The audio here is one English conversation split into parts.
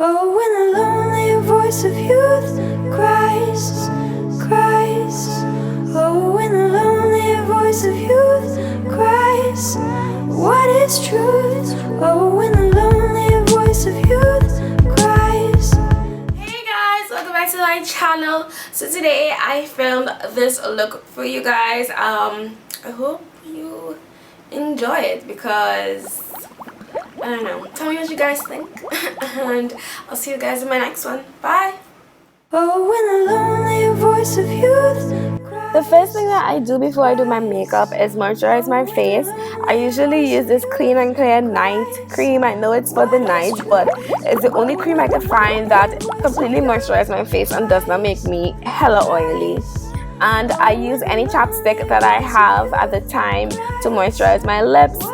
Oh, when the lonely voice of youth cries, cries. Oh, when the lonely voice of youth cries, what is truth? Oh, when the lonely voice of youth cries. Hey guys, welcome back to my channel. So today I filmed this look for you guys. I hope you enjoy it because I don't know. Tell me what you guys think. And I'll see you guys in my next one. Bye. Oh, when the lonely voice of youth cries. The first thing that I do before I do my makeup is moisturize my face. I usually use this Clean and Clear night cream. I know it's for the night, but it's the only cream I can find that completely moisturizes my face and does not make me hella oily. And I use any chapstick that I have at the time to moisturize my lips.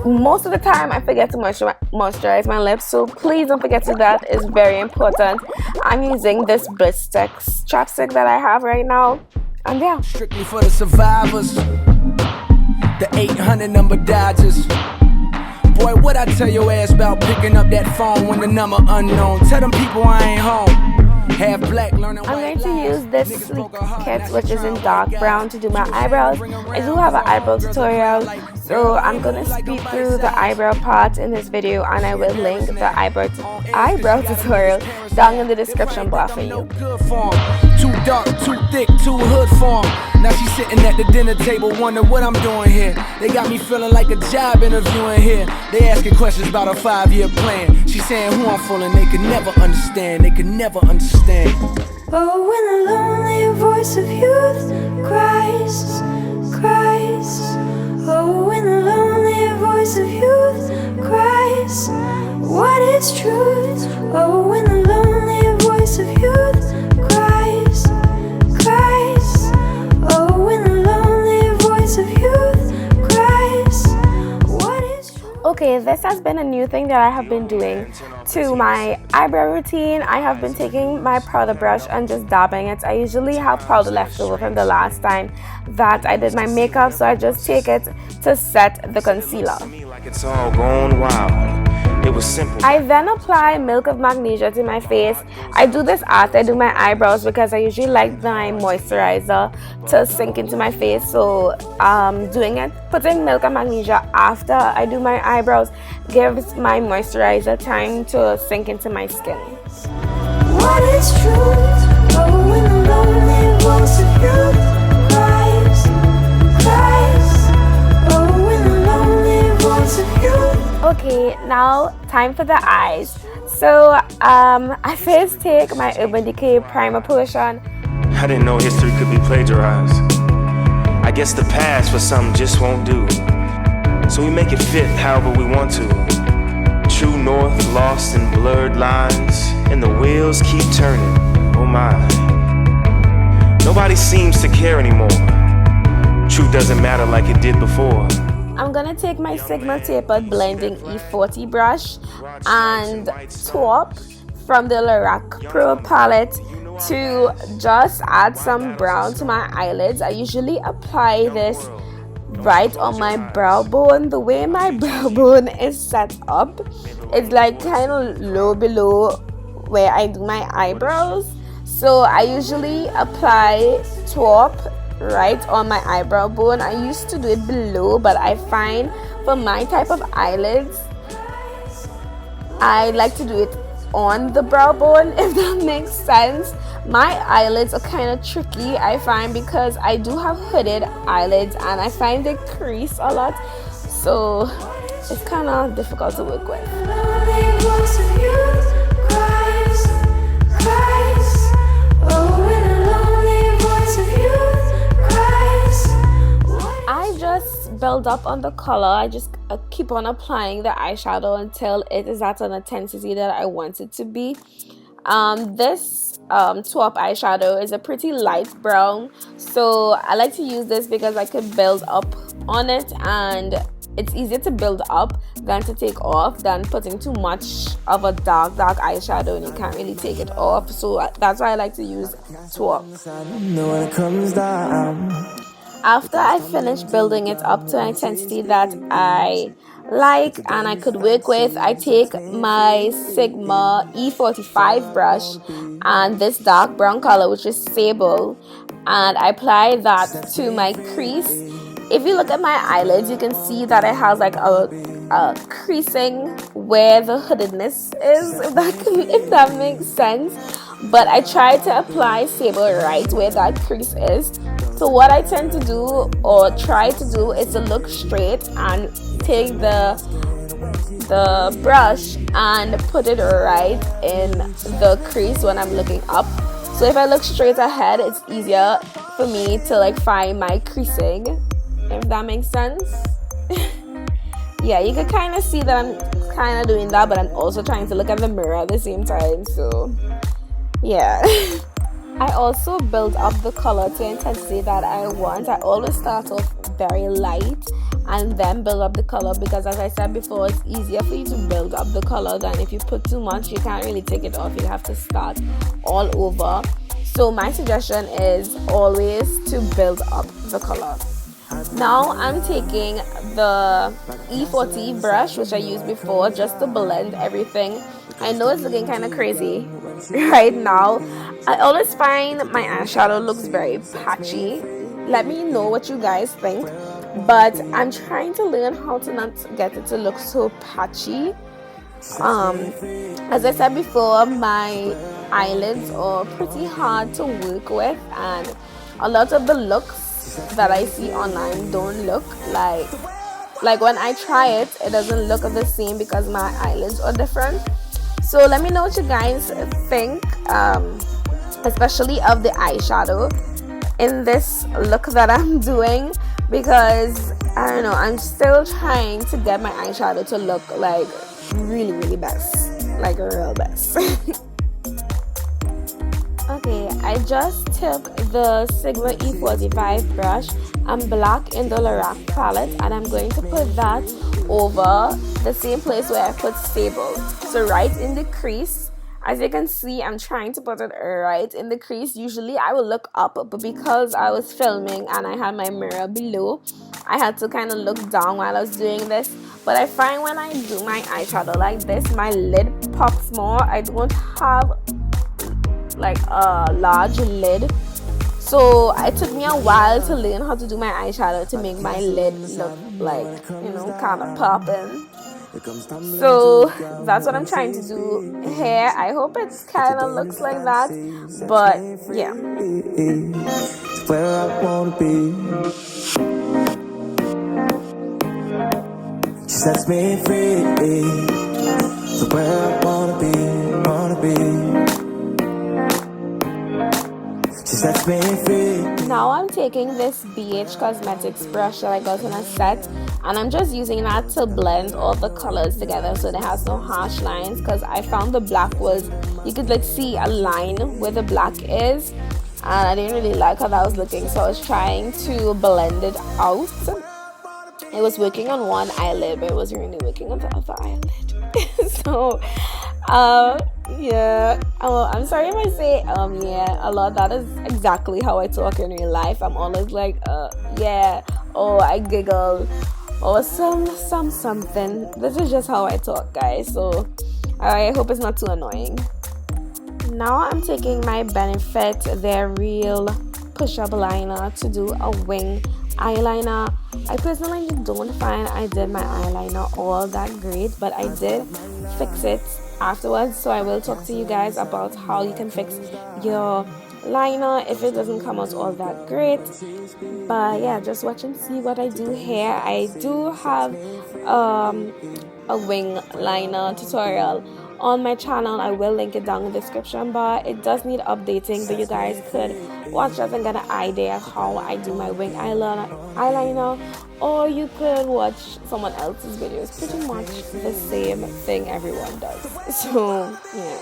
Most of the time I forget to moisturize my lips, so please don't forget to do that. It's very important. I'm using this Blistex chapstick that I have right now, and yeah. Strictly for the survivors, the 800 number Dodgers. Boy, what I tell your ass about picking up that phone when the number unknown? Tell them people I ain't home. Half black, learning I'm going to use this sleek kit, which is in dark brown, to do my eyebrows. I do have an eyebrow tutorial, so I'm going to speed through the eyebrow part in this video, and I will link the eyebrow tutorial down in the description box for you. Too dark, too thick, too hood form. Now she's sitting at the dinner table, wondering what I'm doing here. They got me feeling like a job interviewing here. They asking questions about a 5-year plan. She's saying who I'm fooling, they could never understand. They could never understand. Oh, when the lonely voice of youth cries, cries. Oh, when the lonely voice of youth cries, what is truth? Oh, when the lonely voice of youth cries, cries. Oh, when the lonely voice of youth cries, what is truth? Okay, this has been a new thing that I have been doing to my eyebrow routine. I have been taking my powder brush and just dabbing it. I usually have powder left over from the last time that I did my makeup, so I just take it to set the concealer. It's all gone wild. It was simple. I then apply Milk of Magnesia to my face. I do this after I do my eyebrows because I usually like my moisturizer to sink into my face. So putting Milk of Magnesia after I do my eyebrows gives my moisturizer time to sink into my skin. What is truth? Oh, when the lonely voice of youth cries, cries. Oh, when the lonely voice of youth. Okay, now time for the eyes. So I first take my Urban Decay primer potion. I didn't know history could be plagiarized. I guess the past for some just won't do. So we make it fit however we want to. True north lost in blurred lines, and the wheels keep turning. Oh my. Nobody seems to care anymore. Truth doesn't matter like it did before. I'm gonna take my Sigma Tapered Blending E40 brush and Taupe from the LORAC Pro palette to just add some brown to my eyelids. I usually apply this right on my brow bone. The way my brow bone is set up, it's like kind of low below where I do my eyebrows. So I usually apply Taupe right on my eyebrow bone. I used to do it below, but I find for my type of eyelids I like to do it on the brow bone, if that makes sense. My eyelids are kind of tricky, I find, because I do have hooded eyelids and I find they crease a lot, so it's kind of difficult to work with. I just build up on the color. I just keep on applying the eyeshadow until it is at an intensity that I want it to be. This Taupe eyeshadow is a pretty light brown, so I like to use this because I could build up on it, and it's easier to build up than to take off than putting too much of a dark eyeshadow and you can't really take it off. So that's why I like to use Taupe. After I finish building it up to an intensity that I like and I could work with, I take my Sigma E45 brush and this dark brown color, which is Sable, and I apply that to my crease. If you look at my eyelids, you can see that it has like a creasing where the hoodedness is, if that makes sense. But I try to apply Sable right where that crease is. So what I tend to do, or try to do, is to look straight and take the brush and put it right in the crease when I'm looking up. So if I look straight ahead, it's easier for me to like find my creasing, if that makes sense. Yeah, you can kind of see that I'm kind of doing that, but I'm also trying to look at the mirror at the same time. So yeah. I also build up the color to the intensity that I want. I always start off very light and then build up the color, because as I said before, it's easier for you to build up the color than if you put too much. You can't really take it off. You have to start all over. So my suggestion is always to build up the color. Now I'm taking the E40 brush, which I used before, just to blend everything. I know it's looking kind of crazy right now. I always find my eyeshadow looks very patchy. Let me know what you guys think, but I'm trying to learn how to not get it to look so patchy. As I said before, my eyelids are pretty hard to work with, and a lot of the looks that I see online don't look like when I try it, it doesn't look the same because my eyelids are different. So let me know what you guys think, especially of the eyeshadow in this look that I'm doing, because I don't know, I'm still trying to get my eyeshadow to look like really best, like a real best. Okay, I just took the Sigma E45 brush. I'm black in the LORAC palette, and I'm going to put that over the same place where I put Sable. So right in the crease. As you can see, I'm trying to put it right in the crease. Usually I will look up, but because I was filming and I had my mirror below, I had to kind of look down while I was doing this. But I find when I do my eyeshadow like this, my lid pops more. I don't have like a large lid, so it took me a while to learn how to do my eyeshadow to make my lid look like, you know, kind of popping. So that's what I'm trying to do here. I hope it kind of looks like that, but yeah. Where I wanna be. She sets me free. So where I wanna be. Now I'm taking this Beige Cosmetics brush that I got in a set, and I'm just using that to blend all the colors together so it has no harsh lines, because I found the black was, you could like see a line where the black is, and I didn't really like how that was looking, so I was trying to blend it out. It was working on one eyelid, but it wasn't really working on the other eyelid. So yeah, I'm sorry if I say yeah a lot. That is exactly how I talk in real life. I'm always like yeah, oh, I giggle, or something. This is just how I talk, guys, so I hope it's not too annoying. Now I'm taking my Benefit Their Real push-up liner to do a wing eyeliner. I personally don't find I did my eyeliner all that great, but I did fix it afterwards, so I will talk to you guys about how you can fix your liner if it doesn't come out all that great. But yeah, just watch and see what I do here. I do have a wing liner tutorial on my channel. I will link it down in the description bar. It does need updating, but you guys could watch that and get an idea how I do my wing eyeliner, or you could watch someone else's videos. Pretty much the same thing everyone does. So yeah.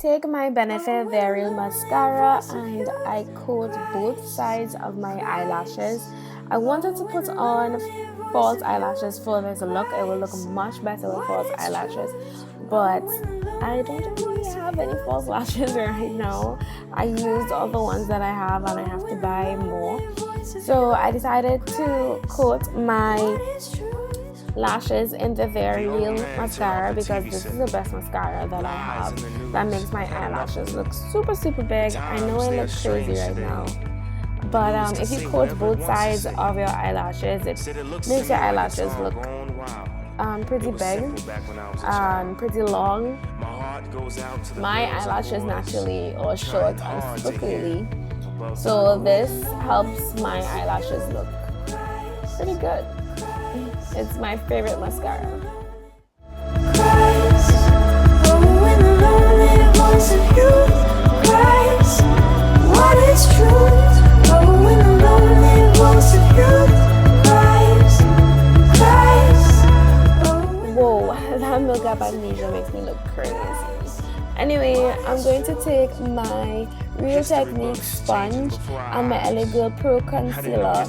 take my Benefit Very Mascara and I coat both sides of my eyelashes. I wanted to put on false eyelashes for this look. It will look much better with false eyelashes, but I don't really have any false lashes right now. I used all the ones that I have and I have to buy more. So I decided to coat my lashes in the Very Real mascara because this is the best mascara that I have that makes my eyelashes look super big. I know I look crazy right now, but if you coat both sides of your eyelashes, it makes your eyelashes look pretty big and pretty long. My eyelashes naturally are short and super curly, so this helps my eyelashes look pretty good. It's my favorite mascara. Whoa, that makeup Magnesia makes me look crazy. Anyway, I'm going to take my Real Technique sponge and my LA Girl Pro concealer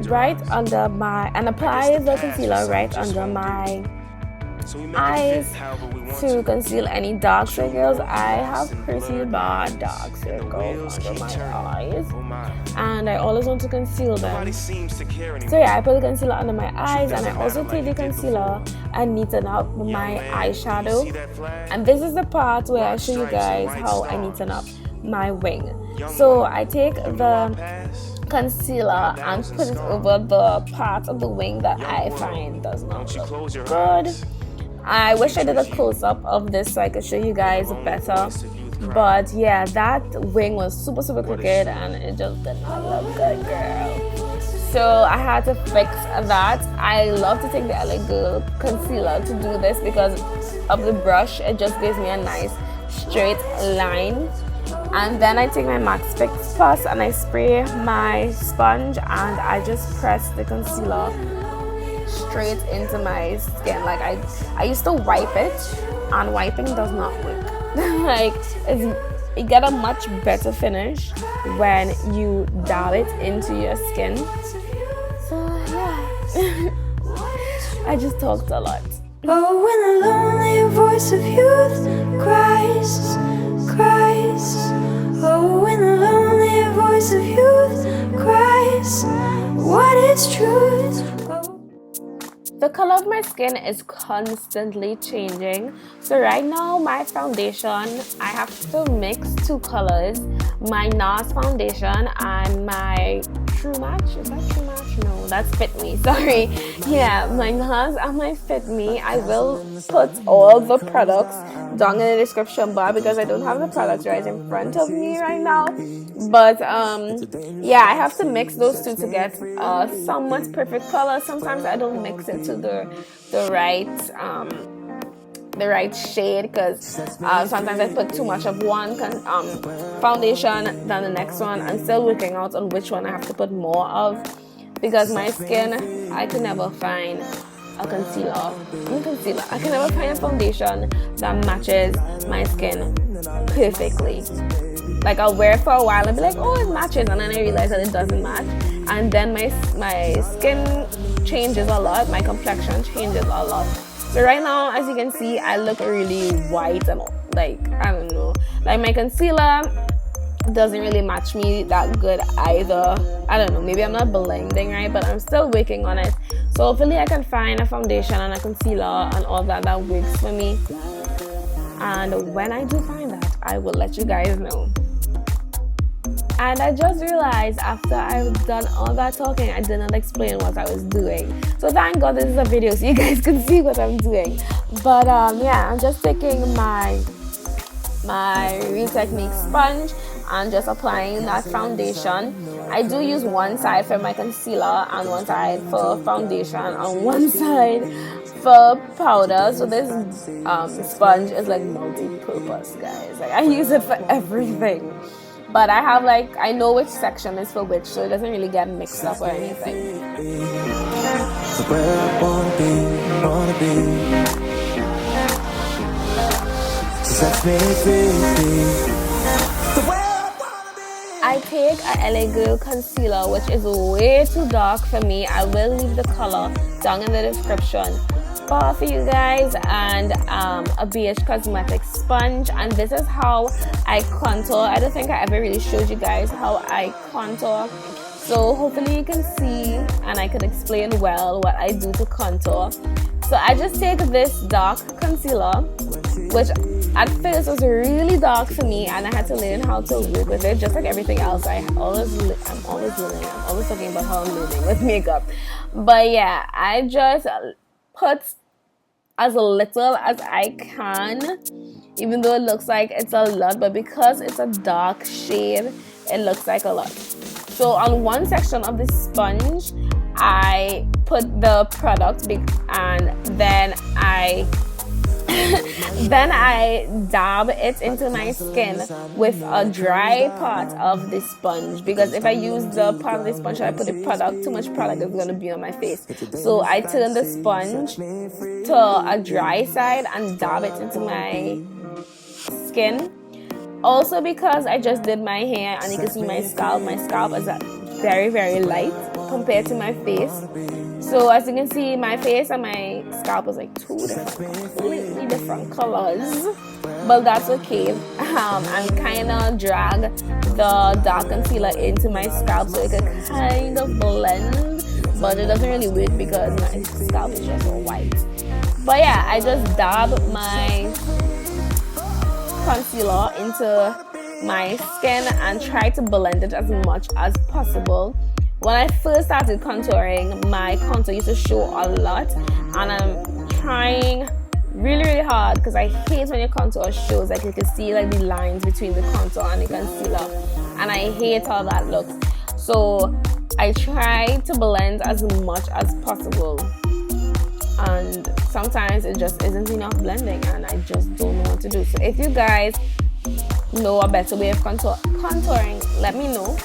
right under my, and apply the concealer right under my eyes to conceal any dark circles. I have pretty bad dark circles under my eyes and I always want to conceal them. So yeah, I put the concealer under my eyes and I also take the concealer and neaten up my eyeshadow. And this is the part where I show you guys how I neaten up my wing. So I take the concealer and put it over the part of the wing that I find does not look good. I wish I did a close-up of this so I could show you guys better, but yeah, that wing was super crooked and it just did not look good, girl. So I had to fix that. I love to take the LA Girl concealer to do this because of the brush. It just gives me a nice straight line. And then I take my Max Fix Plus and I spray my sponge and I just press the concealer straight into my skin. Like I used to wipe it, and wiping does not work. Like you get a much better finish when you dab it into your skin. So yeah, I just talked a lot. Oh, when the lonely voice of youth cries. Oh, when the lonely voice of youth cries, what is truth? The color of my skin is constantly changing. So right now my foundation, I have to mix two colors. My NARS foundation and my True Match. Is that True Match? No, that's Fit Me. Sorry. Yeah, my NARS and my Fit Me. I will put all the products down in the description bar because I don't have the products right in front of me right now. But yeah, I have to mix those two to get a somewhat perfect color. Sometimes I don't mix it to the right shade because sometimes I put too much of one foundation than the next one. I'm still working out on which one I have to put more of because my skin, I can never find a concealer. I can never find a foundation that matches my skin perfectly. Like I'll wear it for a while and be like, oh, it matches, and then I realize that it doesn't match, and then my skin changes a lot, my complexion changes a lot. So right now, as you can see, I look really white and like, I don't know, like my concealer doesn't really match me that good either. I don't know, maybe I'm not blending right, but I'm still working on it. So hopefully I can find a foundation and a concealer and all that works for me. And when I do find that, I will let you guys know. And I just realized after I've done all that talking, I did not explain what I was doing. So thank God this is a video so you guys can see what I'm doing. But yeah, I'm just taking my Real Technique sponge and just applying that foundation. I do use one side for my concealer and one side for foundation and one side for powder. So this sponge is like multi-purpose, guys. Like I use it for everything. But I have I know which section is for which, so it doesn't really get mixed up or anything. So where I wanna be. So I take a LA Girl concealer, which is way too dark for me. I will leave the color down in the description bar for you guys, and a Beige Cosmetics sponge. And this is how I contour. I don't think I ever really showed you guys how I contour, so hopefully you can see and I can explain well what I do to contour. So I just take this dark concealer, which at first was really dark for me, and I had to learn how to work with it, just like everything else. I'm always learning. I'm always talking about how I'm learning with makeup. But yeah, I just put as little as I can, even though it looks like it's a lot, but because it's a dark shade, it looks like a lot. So on one section of the sponge, I put the product, and then I dab it into my skin with a dry part of the sponge, because if I use the part of the sponge I put the product, too much product is going to be on my face. So I turn the sponge to a dry side and dab it into my skin. Also, because I just did my hair and you can see my scalp is very, very light compared to my face. So as you can see, my face and my scalp is like two completely different colors, but that's okay. I'm kind of drag the dark concealer into my scalp so it can kind of blend, but it doesn't really work because my scalp is just all white. But yeah, I just dab my concealer into my skin and try to blend it as much as possible. When I first started contouring, my contour used to show a lot, and I'm trying really, really hard because I hate when your contour shows. Like you can see like the lines between the contour and the concealer, and I hate how that looks. So I try to blend as much as possible, and sometimes it just isn't enough blending and I just don't know what to do. So if you guys know a better way of contouring, let me know.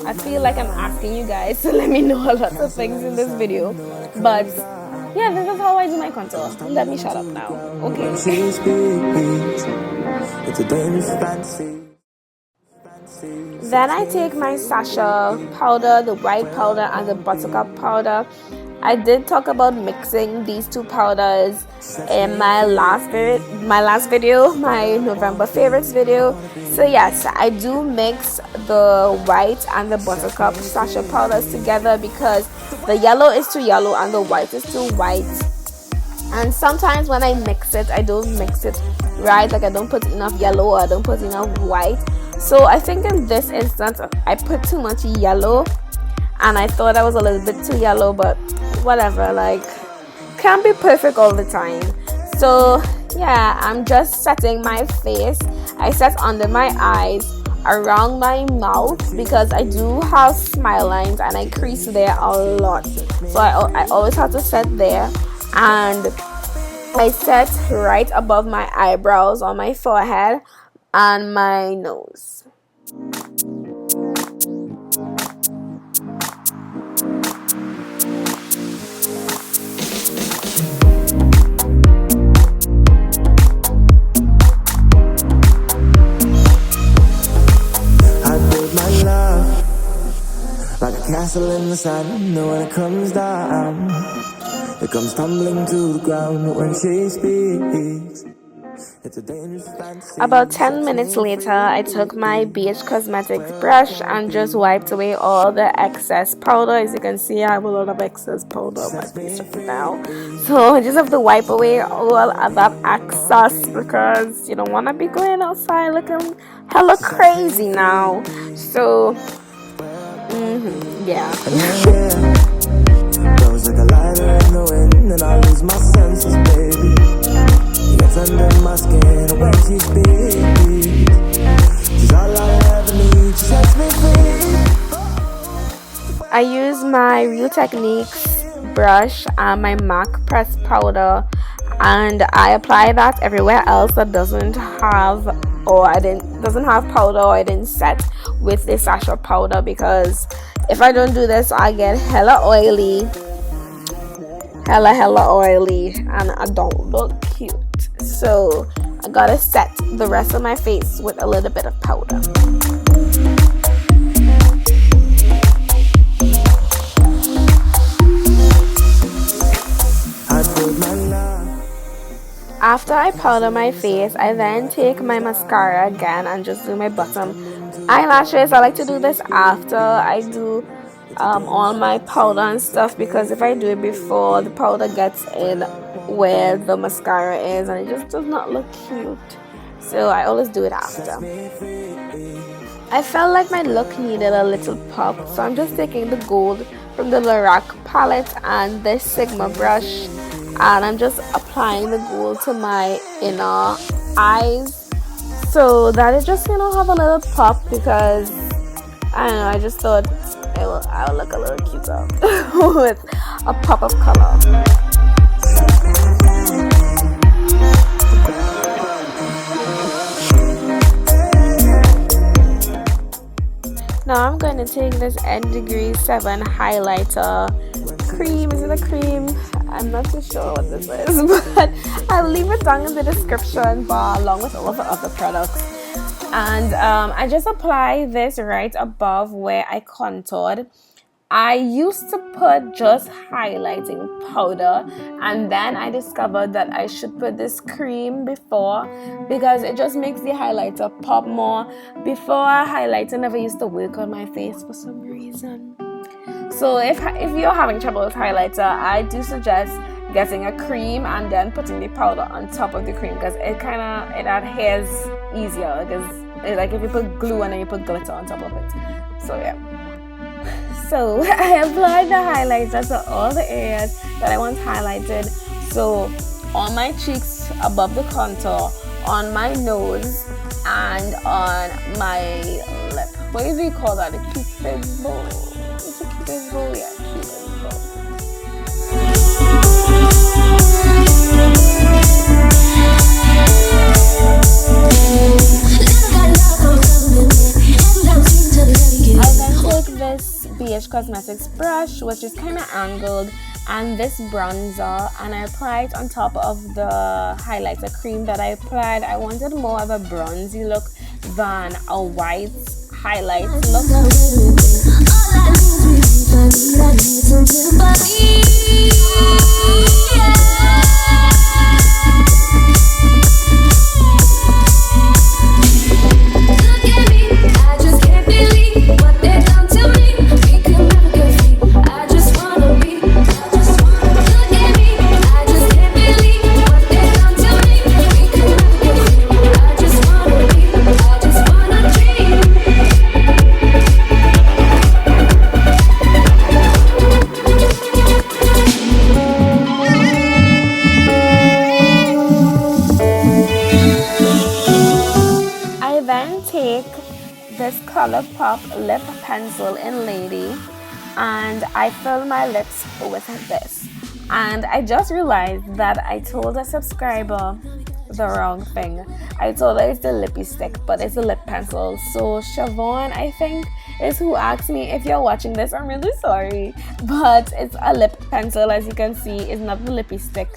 I feel like I'm asking you guys to let me know a lot of things in this video, but yeah, this is how I do my contour. Let me shut up now. Okay. Then I take my SACHA powder, the white powder and the Buttercup powder. I did talk about mixing these two powders in my last video, my November favorites video. So yes, I do mix the white and the Buttercup SACHA powders together because the yellow is too yellow and the white is too white. And sometimes when I mix it, I don't mix it right, like I don't put enough yellow or I don't put enough white. So I think in this instance, I put too much yellow, and I thought I was a little bit too yellow, but whatever, like can't be perfect all the time. So yeah, I'm just setting my face. I set under my eyes, around my mouth, because I do have smile lines and I crease there a lot, so I always have to set there. And I set right above my eyebrows, on my forehead and my nose. Like a castle in the sun, and when it comes down, it comes tumbling to the ground. But when she speaks, it's a dangerous fantasy. About 10 minutes later, I took my Beige Cosmetics brush and just wiped away all the excess powder. As you can see, I have a lot of excess powder on my face right now. So I just have to wipe away all of that excess because you don't want to be going outside looking hella crazy now. So yeah. Goes like a lighter in the wind, and I lose my senses, baby. Gets under my skin when she speaks. She's all I ever need. She sets me free. I use my Real Techniques brush and my MAC press powder, and I apply that everywhere else that doesn't have powder, or I didn't set with the SACHA powder, because if I don't do this I get hella oily, and I don't look cute. So I gotta set the rest of my face with a little bit of powder. After I powder my face, I then take my mascara again and just do my bottom eyelashes. I like to do this after I do all my powder and stuff, because if I do it before, the powder gets in where the mascara is and it just does not look cute. So I always do it after. I felt like my look needed a little pop, so I'm just taking the gold from the LORAC palette and this Sigma brush, and I'm just applying the gold to my inner eyes so that it just, you know, have a little pop, because I don't know, I just thought I will look a little cuter with a pop of color. Now I'm going to take this N°7 highlighter cream. Is it a cream? I'm not too sure what this is, but I'll leave it down in the description bar along with all of the other products. And I just apply this right above where I contoured. I used to put just highlighting powder, and then I discovered that I should put this cream before, because it just makes the highlighter pop more. Before, highlighter never used to work on my face for some reason. So if you're having trouble with highlighter, I do suggest getting a cream and then putting the powder on top of the cream, because it adheres easier, because like if you put glue and then you put glitter on top of it. So yeah. So I applied the highlighter to all the areas that I want highlighted. So on my cheeks above the contour, on my nose, and on my lip. What do you call that? A cupid's bow? It's a cupid's bow, yeah, cupid's bow. I then take this Beige Cosmetics brush, which is kind of angled, and this bronzer, and I apply it on top of the highlighter cream that I applied. I wanted more of a bronzy look than a white highlight look. This Colourpop lip pencil in Lady, and I fill my lips with this. And I just realized that I told a subscriber the wrong thing. I told her it's the lippy stick, but it's a lip pencil. So Siobhan, I think, is who asked me. If you're watching this, I'm really sorry, but it's a lip pencil. As you can see, it's not the lippy stick.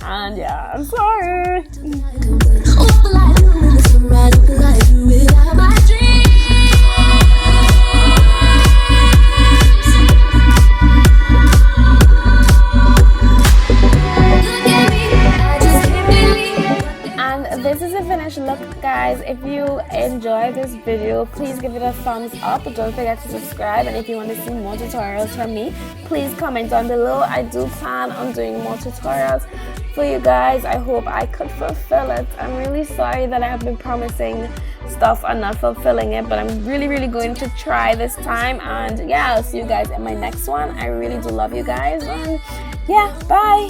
And yeah, I'm sorry. What will I do in the sunrise? What will I do without my dreams? And this is a finished look, guys. If you enjoyed this video, please give it a thumbs up. Don't forget to subscribe, and if you want to see more tutorials from me, please comment down below. I do plan on doing more tutorials for you guys. I hope I could fulfill it. I'm really sorry that I have been promising stuff and not fulfilling it, but I'm really going to try this time. And yeah, I'll see you guys in my next one. I really do love you guys, and yeah, bye.